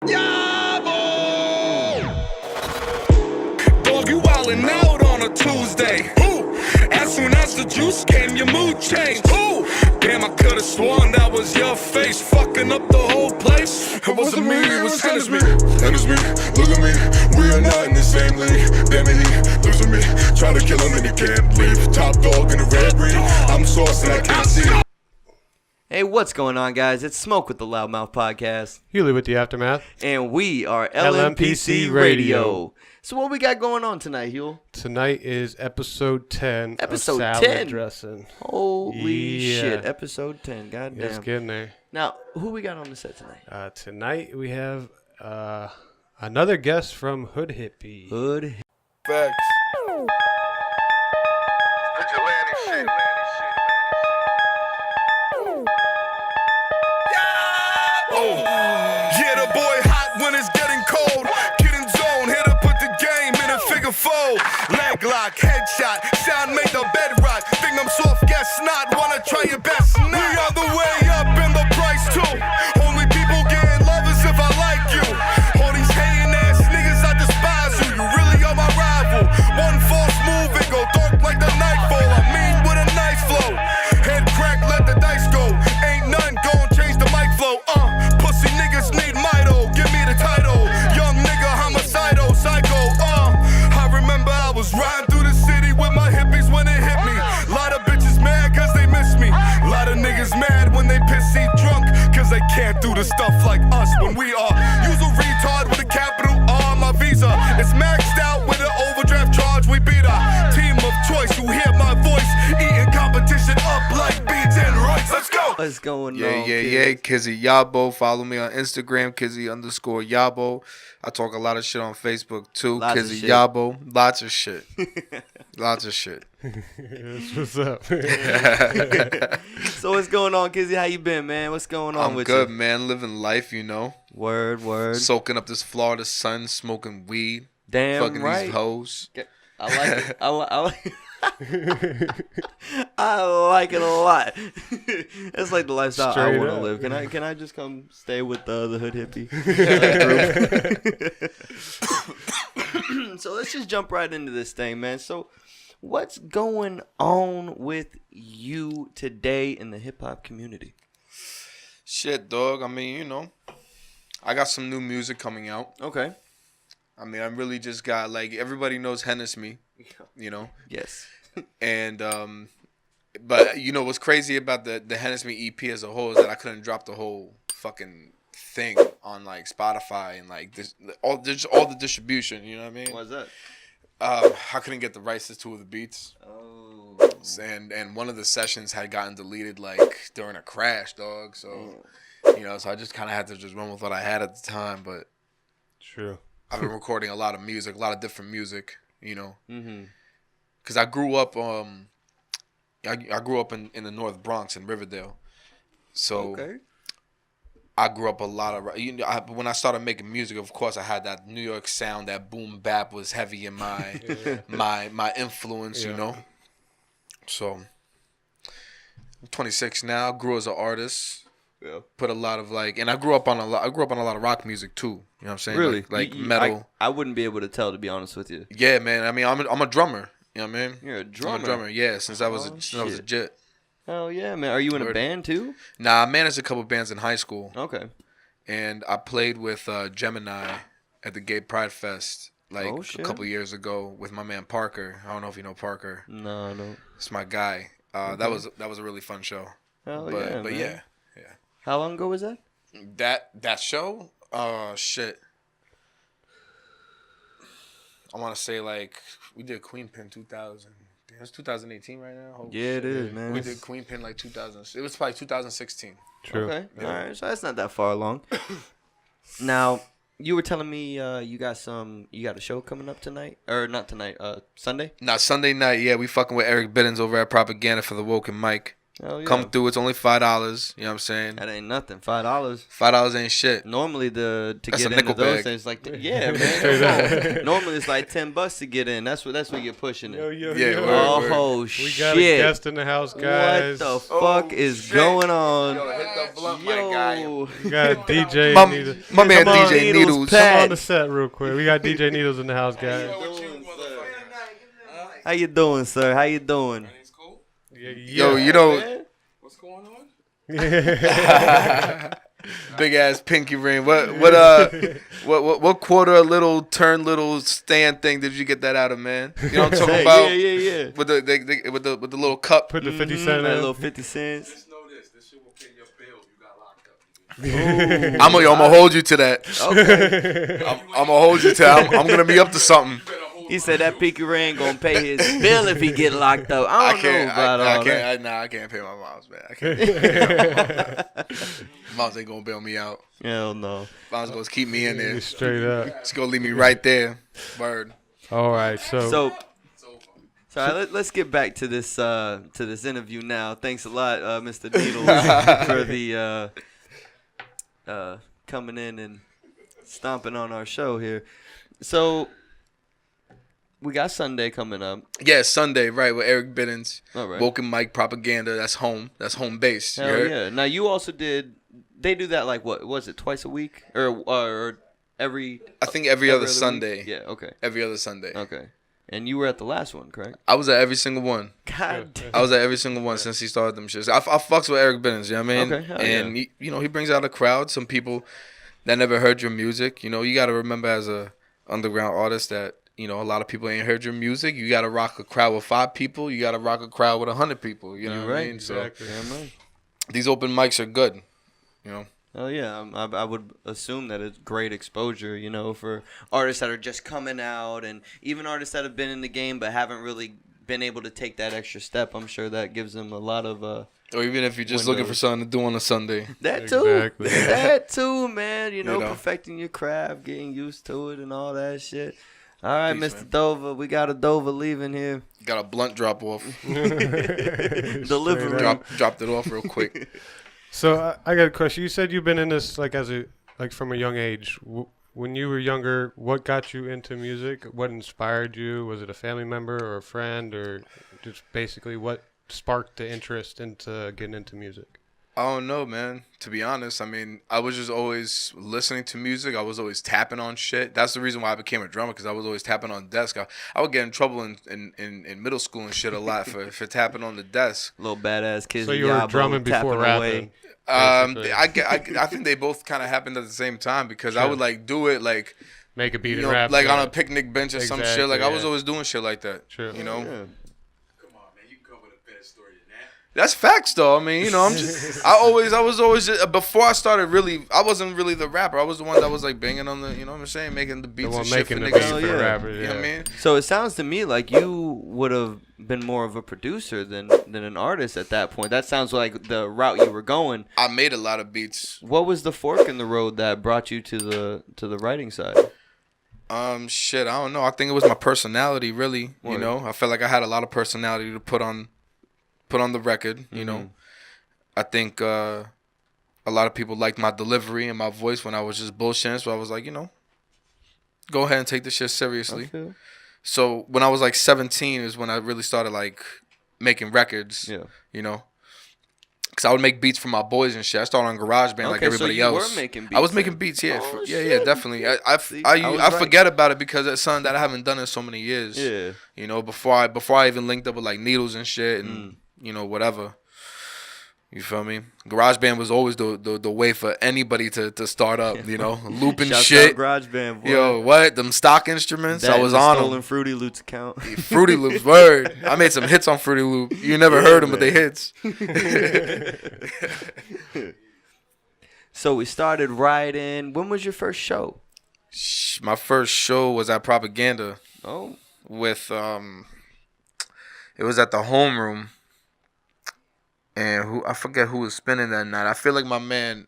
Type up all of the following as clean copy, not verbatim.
Yahbo! Dog, you wildin' out on a Tuesday. Ooh. As soon as the juice came, your mood changed. Ooh. Damn, I could've sworn that was your face fucking up the whole place. It wasn't me, it was Hennessy. Hennessy, look at me. We are not in the same league. Damn it, he losing me. Try to kill him and he can't leave. Top dog in the red breed. I'm sauce and I can't see. Hey, what's going on, guys? It's Smoke with the Loudmouth Podcast. Hewley with the Aftermath. And we are LMPC Radio. So what we got going on tonight, Huel? Tonight is episode 10 Episode of salad 10? dressing. Holy shit. Episode 10. Goddamn. It's getting there. Now, who we got on the set tonight? Tonight we have another guest from Hood Hippie. Hood. Facts. Vigilante shit. Yeah, the boy hot when it's getting cold. Get in zone, here to put the game in a figure four. Leg lock, headshot, sound make the bedrock. Think I'm soft, guess not. Wanna try your best? We are the way up in the price too. Only people getting love is if I like you. All these hating ass niggas, I despise you. You really are my rival. One false move, it go dark like the nightfall. I mean with a nice flow. Head crack, let the dice go. Ain't nothing gon' change the mic flow. Pussy niggas need Mito, give me the title. Young nigga homicidal, psycho. I remember I was riding through the city with my hippies when it hit me. Lot of bitches mad cause they miss me. Lot of niggas mad when they pissy drunk cause they can't do the stuff like us when we are. Use a retard with a capital R on my visa. It's maxed out with an overdraft charge. We beat our team of choice who hear my voice. Eating competition up like beats and rights. Let's go. What's going on? Yeah. KIZZY YAHBO. Follow me on Instagram, KIZZY_YAHBO. I talk a lot of shit on Facebook too. Lots of KIZZY shit. YAHBO. Lots of shit. Lots of shit. That's what's up. So what's going on, Kizzy? How you been, man? What's going on I'm with good, you? man. Living life, you know. Word. Soaking up this Florida sun, smoking weed. Damn fucking right. these hoes. I like it. I like I like it a lot. It's like the lifestyle I Straight want to up. live. Can I just come stay with the Hood Hippie? So let's just jump right into this thing, man. So what's going on with you today in the hip hop community? Shit, dog. I mean, you know, I got some new music coming out. Okay. I mean, I really just got, like, everybody knows Hennessy, you know. Yes. And but you know what's crazy about the Hennessy EP as a whole is that I couldn't drop the whole fucking thing on like Spotify and like all the distribution. You know what I mean? Why's that? I couldn't get the rights to two of the beats. Oh. And one of the sessions had gotten deleted like during a crash, dog. So you know, so I just kind of had to just run with what I had at the time. But True. I've been recording a lot of music, a lot of different music. You know. Mm-hmm. Cause I grew up, I grew up in the North Bronx in Riverdale, so Okay. I grew up a lot of. When I started making music, of course, I had that New York sound, that boom bap was heavy in my my influence, you know. So I'm 26 now. Grew as an artist. Yeah. Put a lot of and I grew up on a lot of rock music too. You know what I'm saying? Really? Like metal. I wouldn't be able to tell, to be honest with you. Yeah, man. I mean, I'm a drummer. You know what I mean? You're a drummer. I'm a drummer, yeah, since I was a jit. Hell yeah, man. Are you in a band too? Nah, I managed a couple bands in high school. Okay. And I played with Gemini at the Gay Pride Fest a shit. couple years ago with my man Parker. I don't know if you know Parker. No. It's my guy. That was a really fun show. Hell But man. yeah. How long ago was that? That show? Shit. I want to say we did Queen Pin 2000. Damn, it's 2018 right now. Holy Yeah, shit. it is, man. We did Queen Pin 2000. It was probably 2016. True. Okay. Yeah. All right. So that's not that far along. Now, you were telling me you got a show coming up tonight, or not tonight? Sunday. Nah, Sunday night. Yeah, we fucking with Eric Biddens over at Propaganda for the Woken Mic. Hell yeah. Come through. It's only $5. You know what I'm saying? That ain't nothing. $5. $5 ain't shit. Normally to That's get a into nickel those bag. things like yeah, man. Come on. Normally it's like $10 to get in. That's what you're pushing it. Yeah, Oh word. We shit! got a guest in the house, guys. What the fuck is going on? Yo, hit the blunt, my guy. We got DJ My Needles. man Come on, DJ Needles, Needles. Pat. Come on the set real quick. We got DJ Needles in the house, guys. How you doing, sir? How you doing? Yo, you know, Man. What's going on? big ass pinky ring. What quarter little turn little stand thing did you get that out of, man? You know what I'm talking about? Yeah. With the with the little cup. Put the 50 That cent in. little 50 cents. Just know this. This shit will pay your bill if you got locked up. I'm gonna hold you to that. Okay. I'm gonna hold you to. I'm gonna be up to something. He said that pinky ring gonna pay his bill if he get locked up. I don't know about all that. I can't pay my mom's, man. I can't. Mom's ain't gonna bail me out. Hell no. Mom's gonna keep me in there. Straight up. She's gonna leave me right there. Word. All right, So all right, let's get back to this interview now. Thanks a lot, Mr. Needles, for the coming in and stomping on our show here. So we got Sunday coming up. Yeah, Sunday, right, with Eric Biddens. All right. Woken Mike Propaganda. That's home. That's home base. You Hell heard? yeah. Now you also did. They do that like what was it? Twice a week or every? I think every other week? Sunday. Yeah. Okay. Every other Sunday. Okay. And you were at the last one, correct? I was at every single one. God damn. I was at every single one since he started them shits. I fucks with Eric Biddens, you know what I mean? Okay, hell and he, he brings out a crowd. Some people that never heard your music. You got to remember as a underground artist that a lot of people ain't heard your music. You got to rock a crowd with 5 people. You got to rock a crowd with 100 people. You know You're what I right. mean? Exactly. Damn right. So these open mics are good. You know. Oh yeah, I would assume that it's great exposure, for artists that are just coming out, and even artists that have been in the game but haven't really been able to take that extra step. I'm sure that gives them a lot of Or even if you're just looking for windows. something to do on a Sunday. that too. Exactly. That too, man. know. Perfecting your craft, getting used to it, and all that shit. All right, Peace, Mr. man. Dover, we got a Dover leaving here. Got a blunt drop off. Delivery. Dropped it off real quick. So I got a question. You said you've been in this from a young age. When you were younger, what got you into music? What inspired you? Was it a family member or a friend, or just basically what sparked the interest into getting into music? I don't know, man. To be honest, I mean, I was just always listening to music. I was always tapping on shit. That's the reason why I became a drummer, because I was always tapping on the desk. I would get in trouble in middle school and shit a lot for tapping on the desk. Little badass KIZZY So you were Yahbo drumming before tapping rapping. away. Basically. I think they both kind of happened at the same time, because Sure. I would do it Make a beat you and know, rap. like to on a it. picnic bench or some Exactly, shit. Like I was yeah. always doing shit like that. True. You know. Yeah. Come on, man. You come with a better story than that. That's facts, though. I mean, I'm just. I was always just, before I started really. I wasn't really the rapper. I was the one that was banging on the. You know what I'm saying, making the beats The one and shit for making the niggas. beat for yeah. the rappers. You know what I mean? So it sounds to me like you would have been more of a producer than an artist at that point. That sounds like the route you were going. I made a lot of beats. What was the fork in the road that brought you to the writing side? Shit, I don't know. I think it was my personality, really. Word. You know, I felt like I had a lot of personality to put on the record. You know, I think a lot of people liked my delivery and my voice when I was just bullshitting. So I was like, go ahead and take this shit seriously. Okay. So when I was 17 is when I really started making records. Yeah. You know, because I would make beats for my boys and shit. I started on GarageBand like Okay, so everybody you else. were making I was beats making then. beats, yeah, Oh, yeah, shit. definitely. See, I was I right. forget about it because it's something that I haven't done in so many years. Yeah. You know, before I even linked up with Needles and shit and whatever. You feel me? GarageBand was always the way for anybody to start up. You know, looping Shouts shit. out GarageBand, boy. Yo, what? Them stock instruments? That I was and the on Stolen them. Fruity Loops account. Fruity Loops, word. I made some hits on Fruity Loop. You never heard them, but they hits. So we started writing. When was your first show? My first show was at Propaganda Oh, with it was at the homeroom, and I forget who was spinning that night. I feel like my man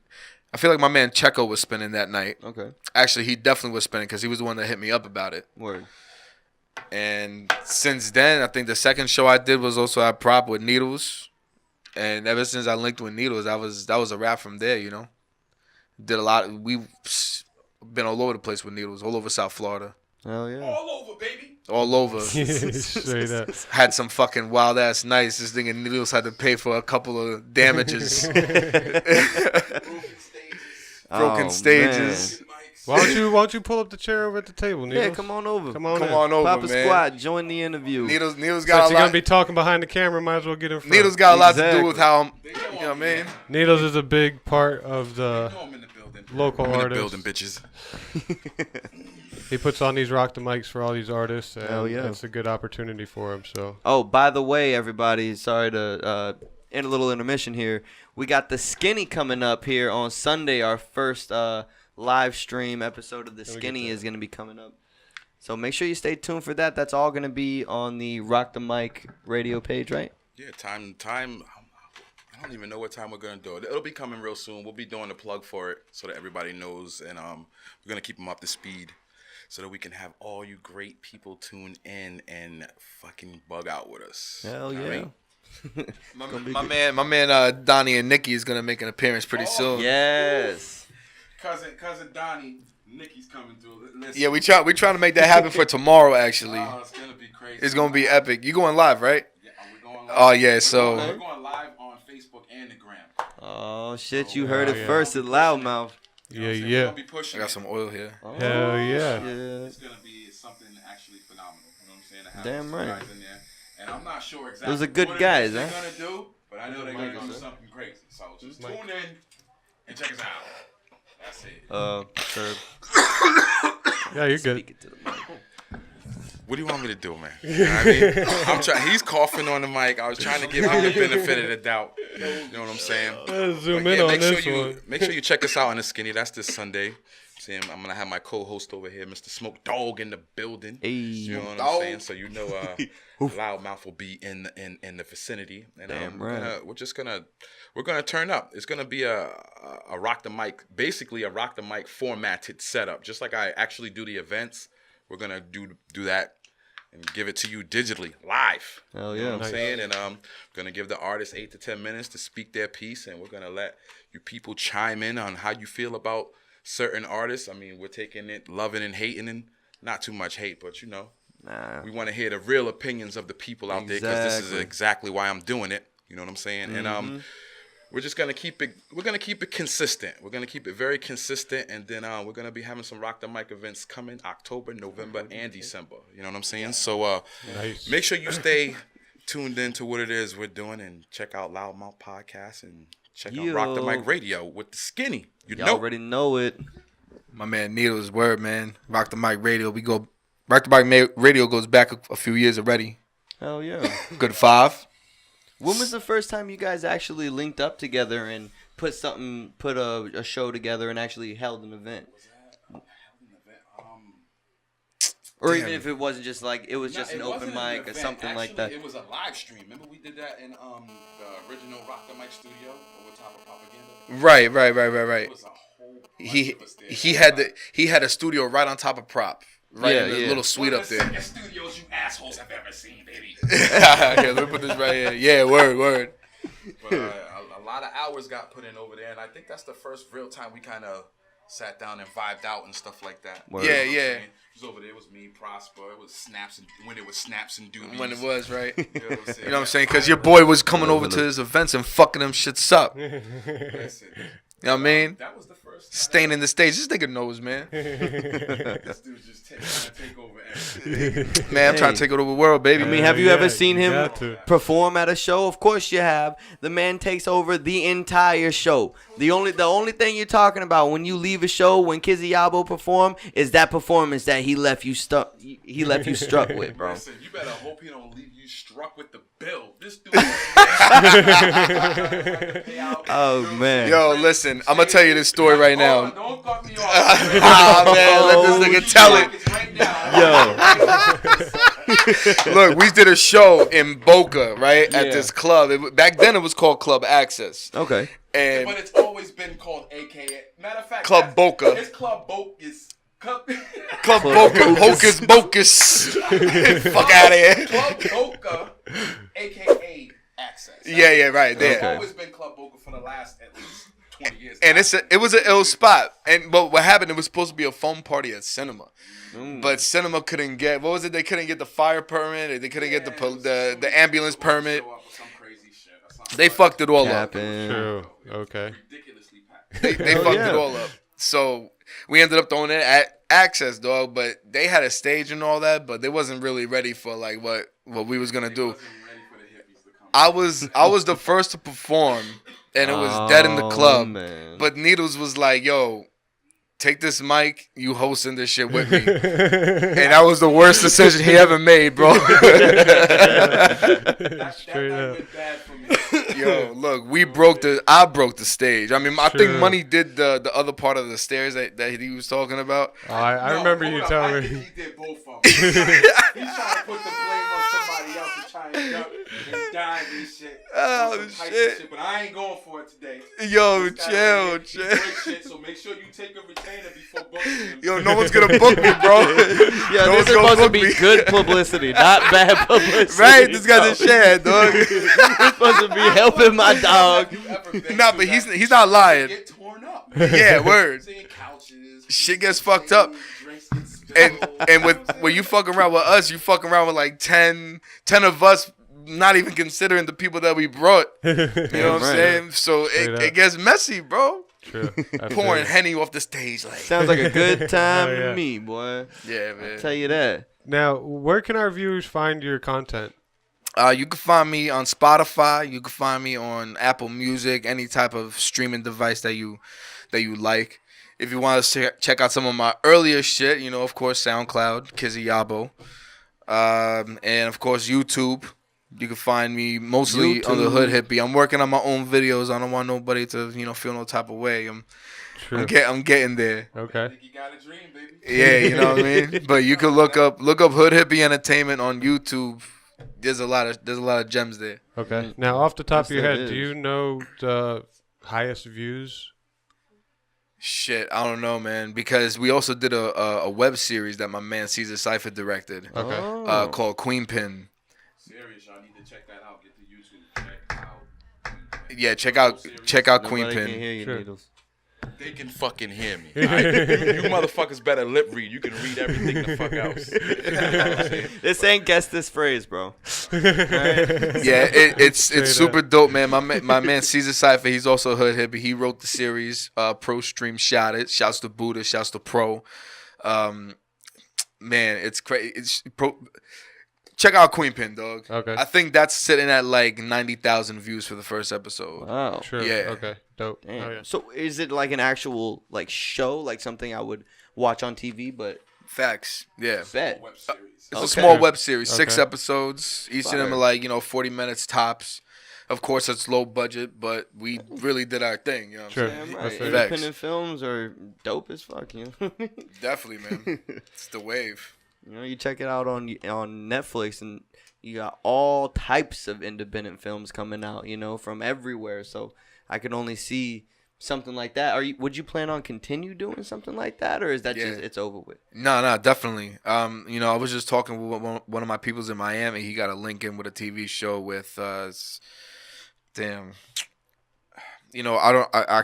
Checo was spinning that night. okay. Actually, he definitely was spinning because he was the one that hit me up about it. Word. And since then, I think the second show I did was also at Prop with Needles. And ever since I linked with Needles, that was a wrap from there, you know. Did a lot. We've been all over the place with Needles, all over South Florida. Hell yeah. All over, baby. All over. Straight up. Had some fucking wild ass nights. This nigga Needles had to pay for a couple of damages. Broken stages. Why don't you pull up the chair over at the table, Needles? Yeah, come on over. Come on Come in. on over, Papa man. Squad, join the interview. Needles Since got a you're gonna lot. be talking behind the camera, might as well get in front. Needles got a lot to Exactly. do with how I'm. You know what I mean? Needles is a big part of the No, I'm in the building. local I'm in the artists. building, bitches. He puts on these rock the mics for all these artists, and Hell yeah. it's a good opportunity for him. So Oh, by the way, everybody, sorry to end a little intermission here. We got the Skinny coming up here on Sunday. Our first live stream episode of the Skinny is going to be coming up. So make sure you stay tuned for that. That's all going to be on the Rock the Mic radio page, right? Yeah, time. I don't even know what time we're gonna do it. It'll be coming real soon. We'll be doing a plug for it so that everybody knows, and we're gonna keep them up to speed so that we can have all you great people tune in and fucking bug out with us. Hell You know yeah. what I mean? My man Donnie and Nikki is gonna make an appearance pretty soon. Yes. Cousin Donnie, Nikki's coming through. Listen. Yeah, we trying to make that happen for tomorrow. Actually, It's gonna be crazy. it's gonna be epic. You going live, right? Yeah, we're going live. Oh yeah, so We're going live on Facebook and the gram. Oh, shit, you heard it yeah. first at Loudmouth. You know what I'm yeah, saying? We're yeah. gonna be pushing I got it. some oil here. Oh, Hell yeah. yeah. It's gonna be something actually phenomenal. You know what I'm saying? To have Damn some right. guys in there. And I'm not sure exactly Those are good what it guys, is they're huh? gonna do, but I know they're gonna do something crazy. So just tune in and check us out. That's it. Sir, Yeah, you're good. speak it to the mic. What do you want me to do, man? You know what I mean? I'm trying. He's coughing on the mic. I was trying to give him the benefit of the doubt. You know what I'm saying? Let's zoom But in yeah, on make this sure one. make sure you check us out on the Skinny. That's this Sunday. See, I'm gonna have my co-host over here, Mr. Smoke Dog, in the building. Hey. You know what I'm saying? So you know, Loudmouth will be in the vicinity, and Damn right. we're gonna turn up. It's gonna be a rock the mic, basically a rock the mic formatted setup, just like I actually do the events. We're gonna do that and give it to you digitally, live. Hell You know yeah. what I'm saying? And gonna give the artists 8 to 10 minutes to speak their piece, and we're gonna let you people chime in on how you feel about certain artists. I mean, we're taking it, loving and hating, and not too much hate, but you know, Nah. we want to hear the real opinions of the people out there, because this is Exactly. exactly why I'm doing it. You know what I'm saying? And we're just gonna keep it. We're gonna keep it consistent. We're gonna keep it very consistent, and then we're gonna be having some Rock the Mic events coming October, November, and December. You know what I'm saying? So Nice. make sure you stay tuned in to what it is we're doing, and check out Loudmouth Podcast and check out Rock the Yo. Mic Radio with the Skinny. You Y'all know. already know it. My man Needle's word, man. Rock the Mic Radio. Rock the Mic Radio goes back a few years already. Hell yeah. Good 5. When was the first time you guys actually linked up together and put a show together and actually held an event? Or even if it wasn't just like, it was just an open mic or something like that. It was a live stream. Remember we did that in the original Rock the Mic studio over top of Propaganda? Right. It was a whole bunch of us there. He had a studio right on top of Prop. Right Yeah, in the yeah. little suite One up of the there. sickest studios you assholes have ever seen, baby. Yeah, let me put this right here. Yeah, word. But a lot of hours got put in over there, and I think that's the first real time we kind of sat down and vibed out and stuff like that. Word. Yeah, You know what I'm yeah. saying? It was over there. It was me, Prosper. It was Snaps, and when it was Snaps and Doobies. When it was, right? You know what I'm saying? You know what I'm saying? Because your boy was coming over to his events and fucking them shits up. You Listen, know what I mean? that was the first time. Staining the stage. This nigga knows, man. This dude just trying to take over everything. Man, I'm trying to take over the world, baby. I mean, have you Yeah, ever seen you him got to. perform at a show? Of course you have. The man takes over the entire show. The only thing you're talking about when you leave a show, when KIZZY YAHBO perform, is that performance that he left you struck with, bro. Listen, you better hope he don't leave you struck with the bill. This dude. Oh man. Yo, listen, I'm gonna tell you this story right Hold on, now. don't cut me off. Ah, man, let this nigga tell it. Yo. Look, we did a show in Boca, right, at Yeah. this club. Back then, it was called Club Access. Okay. And But it's always been called AKA. Matter of fact, Club Boca. It's Club Boca's. Club Boca, Hocus Pocus. Fuck out of here. Club Boca, AKA Access. Yeah, right there. It's always been Club Boca for the last at least 20 years. And it was an ill spot. But what happened? It was supposed to be a foam party at Cinema, but Cinema couldn't get. What was it? They couldn't get the fire permit. They couldn't get the ambulance permit. They fucked it all up. True. Okay. Ridiculously packed. They fucked it all up. So we ended up throwing it at Access, dog. But they had a stage and all that, but they wasn't really ready for like what we was gonna do. I was the first to perform, and it was dead in the club. Man. But Needles was like, "Yo, take this mic, you hosting this shit with me." And that was the worst decision he ever made, bro. Straight up. Bad for me. Yo, look, I broke the stage. I mean, I think Money did the other part of the stairs that he was talking about. Oh, I remember you telling I me. think he did both of them. He's trying to put the blame on somebody else and try and duck and dive and shit. Oh, shit. But I ain't going for it today. Yo, This guy chill. right here, he break shit, so make sure you take a retainer before booking him. Yo, no one's gonna book me, bro. Yeah, No this one's is gonna supposed to book be me. good publicity, not bad publicity. Right? This guy's a shad, dog. You're supposed to be helping my dog. Nah, but he's not lying. Get torn up. Yeah, word. Seeing couches. Shit gets fucked up. Drinks get spilled. And when you fuck around with us, you fuck around with like 10 of us, not even considering the people that we brought. You know what I'm Right. saying? So it gets messy, bro. True. I Pouring feel Henny off the stage, like. Sounds like a good time Oh, yeah. to me, boy. Yeah, man. I'll tell you that. Now, where can our viewers find your content? You can find me on Spotify. You can find me on Apple Music, any type of streaming device that you like. If you want to check out some of my earlier shit, you know, of course, SoundCloud, KIZZY YAHBO, and of course YouTube. You can find me mostly on the Hood Hippie. I'm working on my own videos. I don't want nobody to, feel no type of way. I'm getting there. Okay. I think you got a dream, baby. Yeah, you know what I mean. But you can look up Hood Hippie Entertainment on YouTube. There's a lot of gems there. Okay. Now, off the top of your Yes, head, it do is. you know the highest views? Shit, I don't know, man. Because we also did a web series that my man Caesar Cypher directed, Oh. called Queen Pin. Serious, y'all need to check that out. Get the YouTube. Check out. Yeah, check out Queen Nobody can Pin. hear you, Sure. Needles. They can fucking hear me. Right? You motherfuckers better lip read. You can read everything the fuck else. This ain't guess this phrase, bro. Yeah, it's super dope, man. My man Caesar Cypher, he's also Hood Hippie. He wrote the series. Pro Stream shot it. Shouts to Buddha. Shouts to Pro. Man, it's crazy. Check out Queen Pin, dog. Okay. I think that's sitting at like 90,000 views for the first episode. Wow. Sure. Yeah. Okay. Dope. Damn. Oh, yeah. So is it like an actual like show, like something I would watch on TV? But Facts. Yeah. bet. Web series. It's Okay. a small web series, 6 Okay. episodes. Each of them Fire. are like, 40 minutes tops. Of course, it's low budget, but we really did our thing. You know what Sure. I'm saying? Damn right. That's fair. Independent films are dope as fuck. You know. Definitely, man. It's the wave. You check it out on Netflix, and you got all types of independent films coming out. From everywhere. So I could only see something like that. Would you plan on continue doing something like that, or is that just it's over with? No, definitely. I was just talking with one of my peoples in Miami. He got a link in with a TV show with, I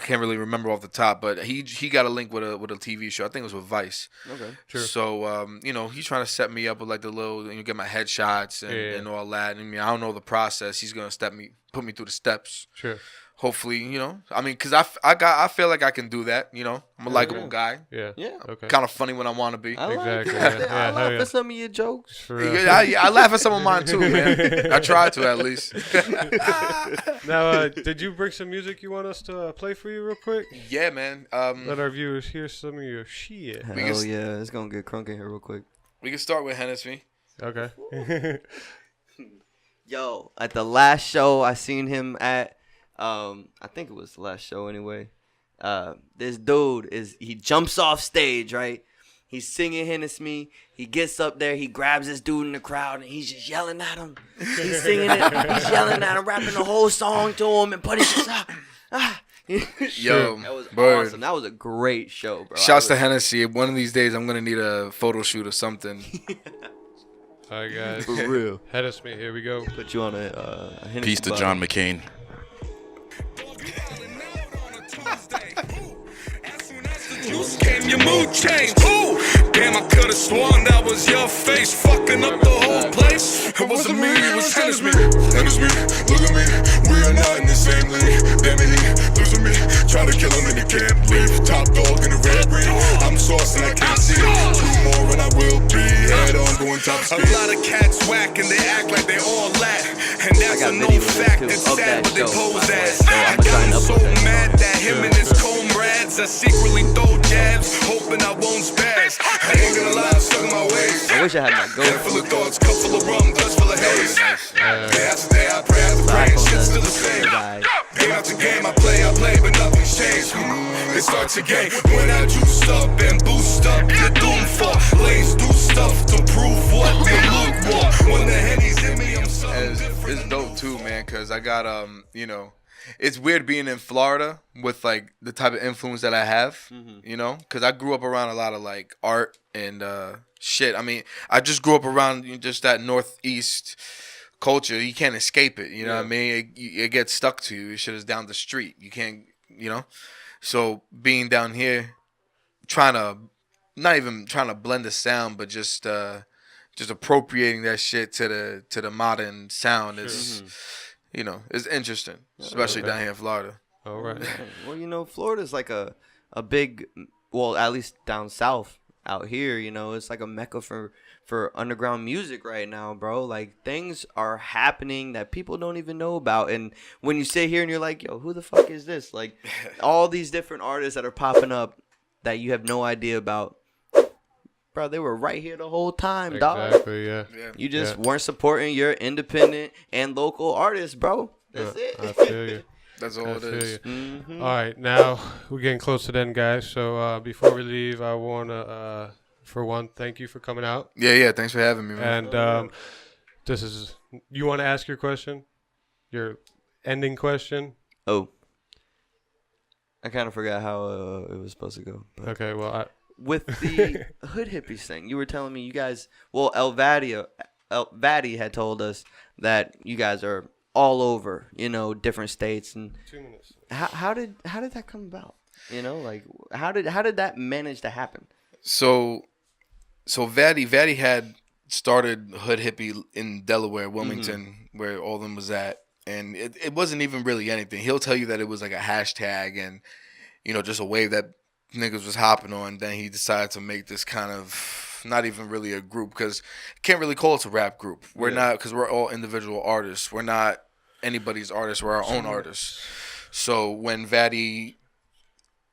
can't really remember off the top, but he got a link with a TV show. I think it was with Vice. Okay. Sure. So, he's trying to set me up with like the little, get my headshots and all that. I mean, I don't know the process. He's gonna put me through the steps. Sure. Hopefully, because I feel like I can do that. I'm a likable guy. Yeah. Yeah. Okay. Kind of funny when I want to be. I like Exactly, that. yeah. I Yeah, laugh hell yeah. at some of your jokes. For real. Yeah, I laugh at some of mine too, man. I try to at least. Now, did you bring some music you want us to play for you real quick? Yeah, man. Let our viewers hear some of your shit. Hell can yeah, it's gonna get crunk in here real quick. We can start with Hennessy. Okay. Yo, at the last show I seen him at, I think it was the last show anyway. This dude he jumps off stage, right? He's singing Hennessy. He gets up there, he grabs this dude in the crowd, and he's just yelling at him. He's singing it, he's yelling at him, rapping the whole song to him, and putting just Yo, that was bird. awesome. That was a great show, bro. Shouts to Hennessy. One of these days, I'm gonna need a photo shoot or something. All right, guys. For real. Head us me. Here we go. Put you on a Hennessy Peace to bottle. John McCain. Juice came, your mood changed. Ooh, damn, I could've sworn that was your face, fucking up the whole place. It wasn't me, it was Hennessy. Hennessy, look at me, we are not in the same league. Damn it, he losing me, try to kill him and he can't leave. Top dog in the red breed, I'm sauce and I can't see. 2 more and I will be head on going top A speed. lot of cats whack and they act like they all lat. And that's got a known video fact, too it's of sad that what they show, pose by the way. as. So I I'ma got sign him up so with that mad song. that him and his comrades I secretly throw jabs, hoping I won't spaz. I ain't gonna lie, I'm stuck in my ways. I wish I had my Head GoPro. full of thoughts, cup full of rum, dust full of haze. Day after day, I pray after pray, and shit's still the same. Game after game, I play, but nothing's changed. It starts again when I juice up and boost up. You're doomed for lanes, do stuff to prove what you look for. When the Henny's in me, I'm something different. It's dope too, man, because I got you know, it's weird being in Florida with like the type of influence that I have, you know, because I grew up around a lot of like art and shit. I mean, I just grew up around just that Northeast culture. You can't escape it, you know what I mean? It gets stuck to you. Shit is down the street. You can't, you know. So being down here, not even trying to blend the sound, but just appropriating that shit to the modern sound is, you know, it's interesting, especially down here in Florida. All right. Well, you know, Florida's like a big, well, at least down south out here, you know, it's like a mecca for underground music right now, bro. Like, things are happening that people don't even know about. And when you sit here and you're like, yo, who the fuck is this? Like, all these different artists that are popping up that you have no idea about. Bro, they were right here the whole time, dog. Exactly, yeah. You just weren't supporting your independent and local artists, bro. That's it. I feel you. That's all I it feel is. you. All right, now we're getting close to the end, guys. So before we leave, I want to, for one, thank you for coming out. Yeah. Thanks for having me, man. And this is, you want to ask your question? Your ending question? Oh. I kind of forgot how it was supposed to go. But. Okay, well, With the hood hippies thing, you were telling me you guys, well, El Vadi had told us that you guys are all over, you know, different states. And 2 minutes. how did that come about? You know, like how did that manage to happen? So Vadi had started Hood Hippie in Delaware, Wilmington, where all of them was at. And it wasn't even really anything. He'll tell you that it was like a hashtag and, you know, just a wave that niggas was hopping on. Then he decided to make this kind of, not even really a group, because can't really call it a rap group. We're not, because we're all individual artists. We're not anybody's artists. We're our own artists. So when Vadi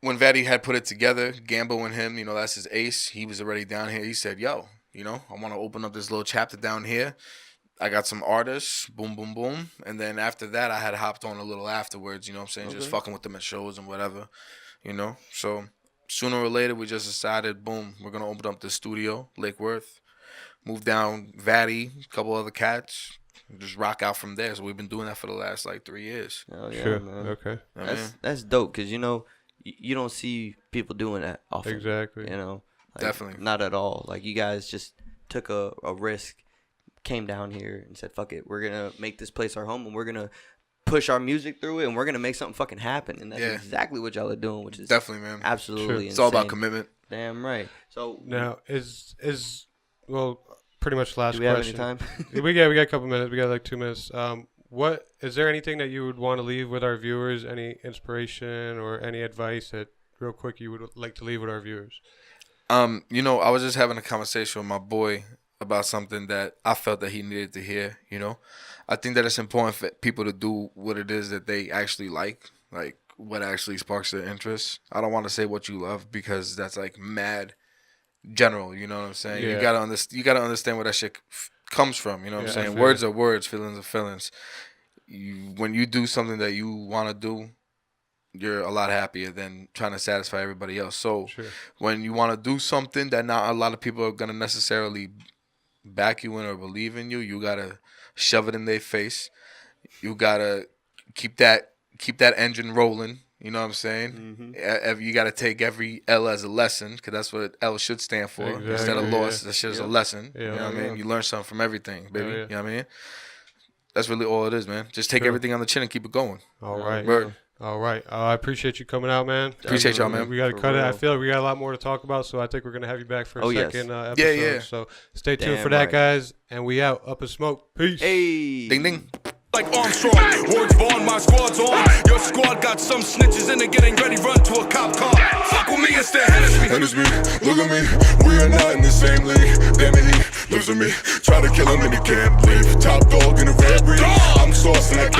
had put it together, Gambo and him, you know, that's his ace. He was already down here. He said, yo, you know, I want to open up this little chapter down here. I got some artists, boom, boom, boom. And then after that, I had hopped on a little afterwards, you know what I'm saying? Just fucking with them at shows and whatever, you know? So sooner or later, we just decided, boom, we're going to open up the studio, Lake Worth, move down Vadi, a couple other cats, just rock out from there. So we've been doing that for the last, 3 years. Oh, yeah, Sure. man. Okay. That's dope because, you know, you don't see people doing that often. Exactly. You know? Like, Definitely. Not at all. Like, you guys just took a risk, came down here and said, fuck it, we're going to make this place our home and we're going to push our music through it and we're going to make something fucking happen. And that's exactly what y'all are doing, which is Definitely, man. absolutely insane. It's all about commitment. Damn right. So Now, is well, pretty much last do we have question. any time? we got a couple minutes. We got 2 minutes. What is there anything that you would want to leave with our viewers? Any inspiration or any advice that, real quick, you would like to leave with our viewers? You know, I was just having a conversation with my boy about something that I felt that he needed to hear, you know. I think that it's important for people to do what it is that they actually like what actually sparks their interest. I don't want to say what you love because that's mad general, you know what I'm saying? Yeah. You gotta understand where that shit comes from, you know what I'm saying? Words are words, feelings are feelings. When you do something that you want to do, you're a lot happier than trying to satisfy everybody else. So when you want to do something that not a lot of people are going to necessarily back you in or believe in you, you got to shove it in their face. You got to keep that engine rolling, You know what I'm saying? You got to take every L as a lesson, because that's what L should stand for. Exactly, Instead of loss, that shit is a lesson. Yeah, You know what I mean? You learn something from everything, baby. Yeah. You know what I mean? That's really all it is, man. Just take everything on the chin and keep it going. All right. Word. All right. I appreciate you coming out, man. Appreciate y'all, man. We got to For cut it. I real. feel like we got a lot more to talk about, so I think we're going to have you back for a yes. second episode. Yeah. So stay tuned Damn for that, right. guys. And we out. Up in smoke. Peace. Hey. Ding, ding. Like Armstrong, words born, my squad's on. Your squad got some snitches and they're getting ready, run to a cop car. Fuck with me, it's the Hennessy. And it's me, look at me, we are not in the same league. Damn it, he lives with me. Try to kill him and he can't leave. Top dog in a red breed. I'm saucing like